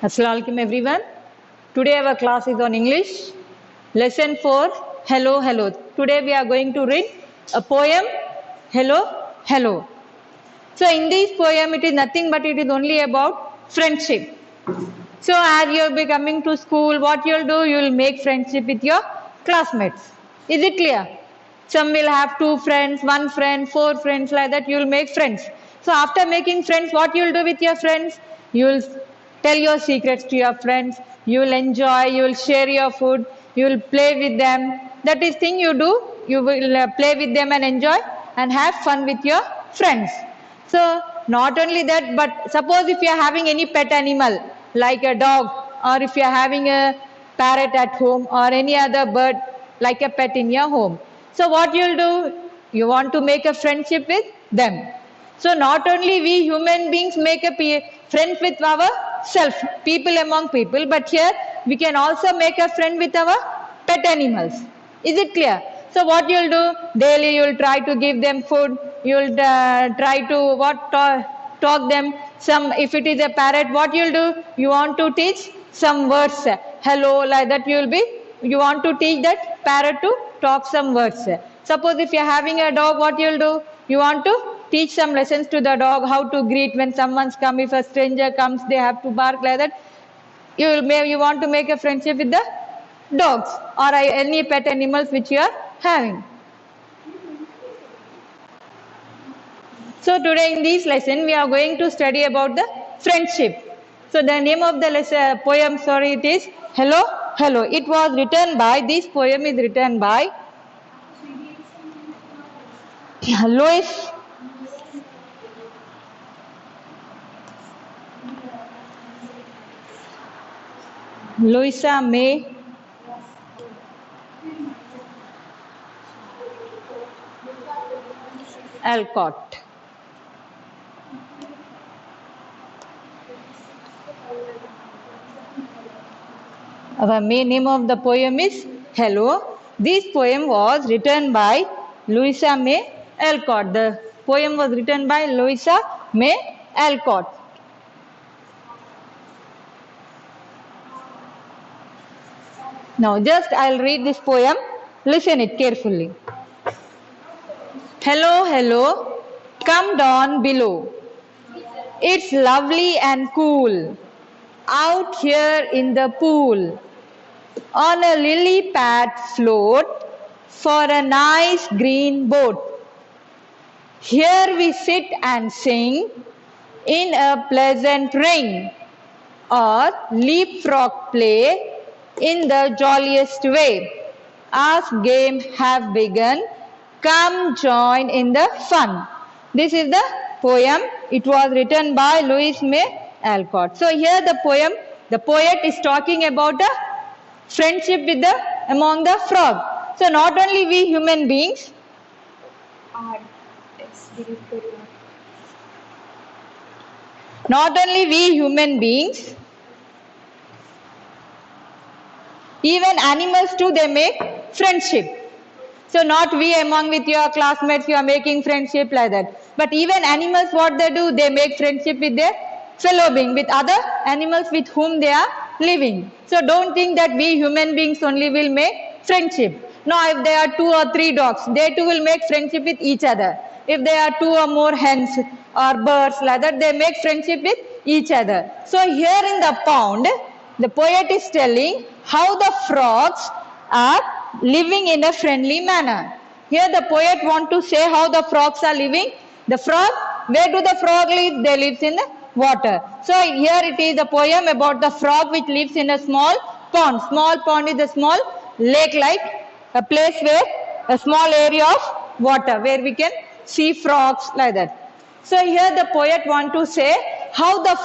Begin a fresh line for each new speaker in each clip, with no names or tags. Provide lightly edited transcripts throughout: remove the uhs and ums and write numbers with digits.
Assalamu alaikum everyone. Today our class is on English. Lesson 4, Hello, Hello. Today we are going to read a poem, Hello, Hello. So in this poem it is nothing but it is only about friendship. So as you will be coming to school, what you will do, you will make friendship with your classmates. Is it clear? Some will have 2 friends, 1 friend, 4 friends, like that you will make friends. So after making friends, what you will do with your friends? You will tell your secrets to your friends, you will enjoy, you will share your food, you will play with them. That is thing you do, you will play with them and enjoy and have fun with your friends. So not only that, but suppose if you are having any pet animal like a dog, or if you are having a parrot at home or any other bird like a pet in your home. So what you will do, you want to make a friendship with them. So not only we human beings make a friends with ourselves, people among people, but here we can also make a friend with our pet animals. Is it clear? So what you will do, daily you will try to give them food, you will try to talk them some. If it is a parrot, what you will do, you want to teach some words, hello, like that you want to teach that parrot to talk some words. Suppose if you are having a dog, what you will do, you want to teach some lessons to the dog, how to greet when someone's come, if a stranger comes they have to bark, like that. You want to make a friendship with the dogs or any pet animals which you are having. So today in this lesson we are going to study about the friendship. So the name of the poem, it is Hello, Hello. It was written by, this poem is written by Louisa May Alcott. Our main name of the poem is Hello. This poem was written by Louisa May Alcott. The poem was written by Louisa May Alcott. Now just I'll read this poem. Listen it carefully. Hello, hello, come down below. It's lovely and cool out here in the pool on a lily pad float for a nice green boat. Here we sit and sing in a pleasant ring or leapfrog play in the jolliest way. As game have begun, come join in the fun. This is the poem. It was written by Louisa May Alcott. So here the poet is talking about a friendship with among the frog. So not only we human beings, even animals too, they make friendship. So not we among with your classmates, you are making friendship like that. But even animals, what they do, they make friendship with their fellow being, with other animals with whom they are living. So don't think that we human beings only will make friendship. No, if there are 2 or 3 dogs, they too will make friendship with each other. If there are 2 or more hens or birds like that, they make friendship with each other. So here in the pond, the poet is telling how the frogs are living in a friendly manner. Here the poet want to say how the frogs are living. The frog, where do the frog live? They live in the water. So here it is a poem about the frog which lives in a small pond. Small pond is a small lake, like a place where a small area of water where we can see frogs, like that. So here the poet want to say how the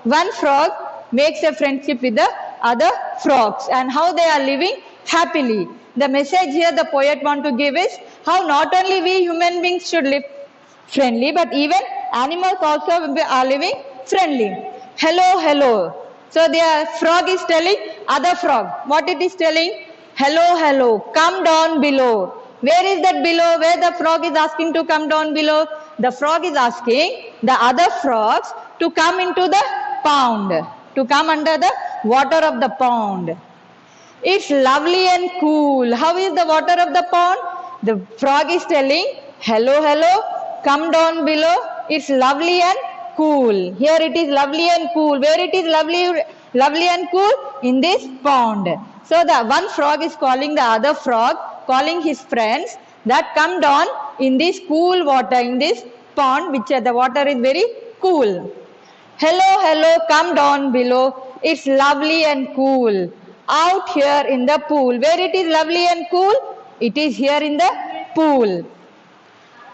one frog makes a friendship with the other frogs and how they are living happily. The message here the poet want to give is how not only we human beings should live friendly, but even animals also are living friendly. Hello, hello. So the frog is telling other frog. What it is telling? Hello, hello, come down below. Where is that below? Where the frog is asking to come down below? The frog is asking the other frogs to come into the pond, to come under the water of the pond. It's lovely and cool. How is the water of the pond? The frog is telling, hello, hello, come down below. It's lovely and cool. Here it is lovely and cool. Where it is lovely and cool? In this pond. So the one frog is calling the other frog, calling his friends that come down in this cool water, in this pond, which the water is very cool. Hello, hello, come down below. It's lovely and cool. Out here in the pool. Where it is lovely and cool? It is here in the pool.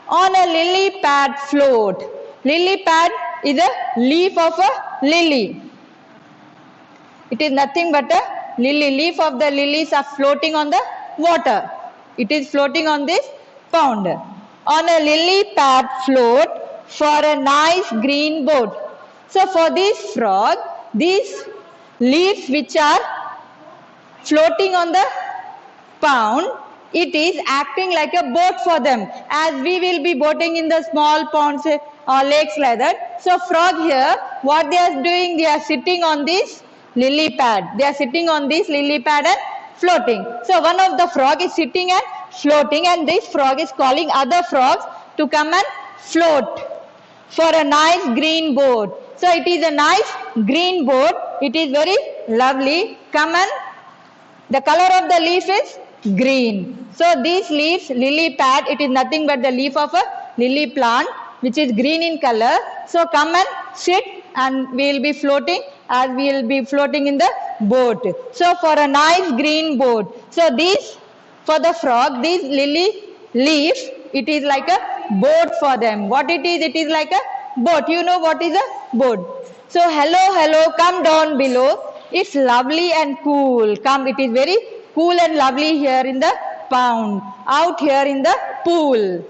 On a lily pad float. Lily pad is a leaf of a lily. It is nothing but a lily. Leaf of the lilies are floating on the water. It is floating on this pond. On a lily pad float for a nice green boat. So for this frog, these leaves which are floating on the pond, it is acting like a boat for them, as we will be boating in the small ponds or lakes like that. So frog here, what they are doing, they are sitting on this lily pad. They are sitting on this lily pad and floating. So one of the frog is sitting and floating, and this frog is calling other frogs to come and float for a nice green boat. So it is a nice green boat. It is very lovely. Come and the color of the leaf is green. So these leaves, lily pad, it is nothing but the leaf of a lily plant which is green in color. So come and sit and we will be floating, as we will be floating in the boat. So for a nice green boat. So these, for the frog, these lily leaves, it is like a boat for them. What it is like a boat. You know what is a boat. So hello, hello, come down below. It's lovely and cool. Come, it is very cool and lovely here in the pond. Out here in the pool.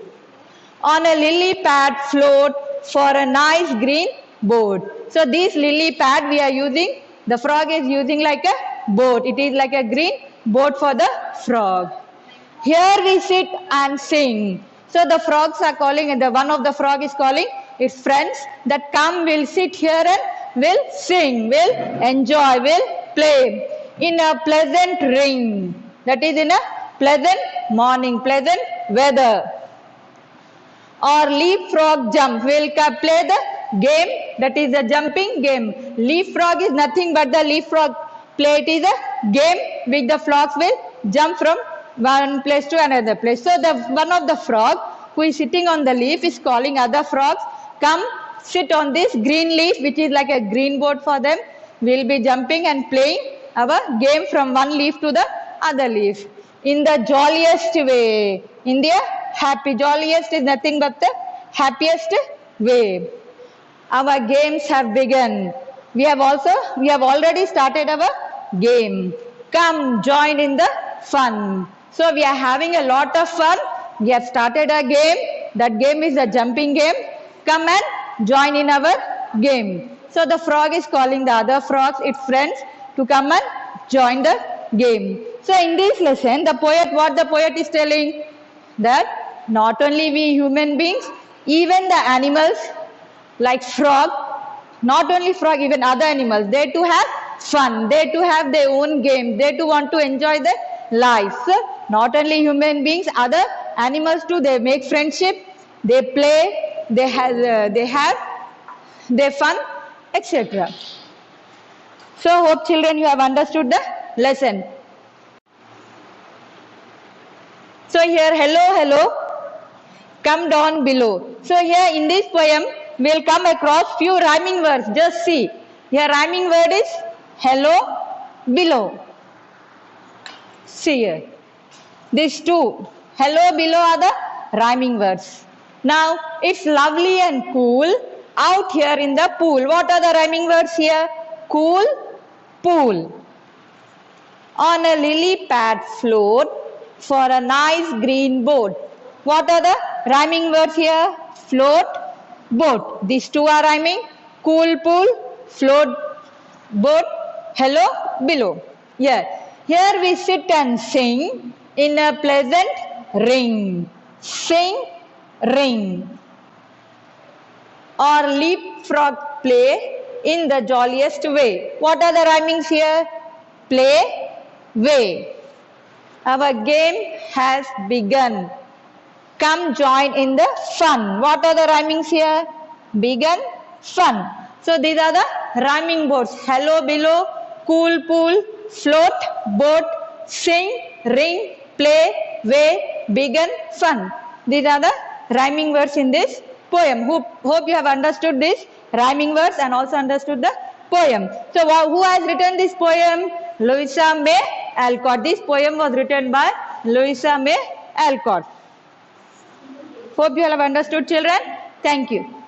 On a lily pad float for a nice green boat. So this lily pad we are using, the frog is using like a boat. It is like a green boat for the frog. Here we sit and sing. So the frogs are calling, and the one of the frog is calling its friends that come, will sit here and will sing, will enjoy, will play in a pleasant ring. That is in a pleasant morning, pleasant weather. Or leapfrog jump, will play the game, that is a jumping game. Leapfrog is nothing but the leapfrog play. It is a game which the frogs will jump from one place to another place. So the one of the frog who is sitting on the leaf is calling other frogs, come sit on this green leaf which is like a green boat for them. We will be jumping and playing our game from one leaf to the other leaf in the jolliest way. In the happy, jolliest is nothing but the happiest way. Our games have begun. We have already started our game. Come join in the fun. So we are having a lot of fun. We have started a game. That game is a jumping game. Come and join in our game. So the frog is calling the other frogs, its friends, to come and join the game. So in this lesson, the poet, what the poet is telling, that not only we human beings, even the animals like frog, not only frog, even other animals, they too have fun. They too have their own game. They too want to enjoy their lives. So not only human beings, other animals too, they make friendship, they play, they have their fun, etc. So hope children you have understood the lesson. So here, hello, hello, come down below. So here in this poem, we will come across few rhyming words. Just see. Here rhyming word is hello, below. See here. These two, hello, below are the rhyming words. Now, it's lovely and cool out here in the pool. What are the rhyming words here? Cool, pool. On a lily pad float for a nice green boat. What are the rhyming words here? Float, boat. These two are rhyming. Cool, pool, float, boat, hello, below. Here we sit and sing in a pleasant ring. Sing, ring. Or leapfrog play in the jolliest way. What are the rhymings here? Play, way. Our game has begun. Come join in the fun. What are the rhymings here? Begun, fun. So these are the rhyming words. Hello below, cool pool, float, boat, sing, ring, play, way, begun, fun. These are the rhyming words in this poem. Hope you have understood this rhyming words and also understood the poem. So who has written this poem? Louisa May Alcott. This poem was written by Louisa May Alcott. Hope you have understood, children. Thank you.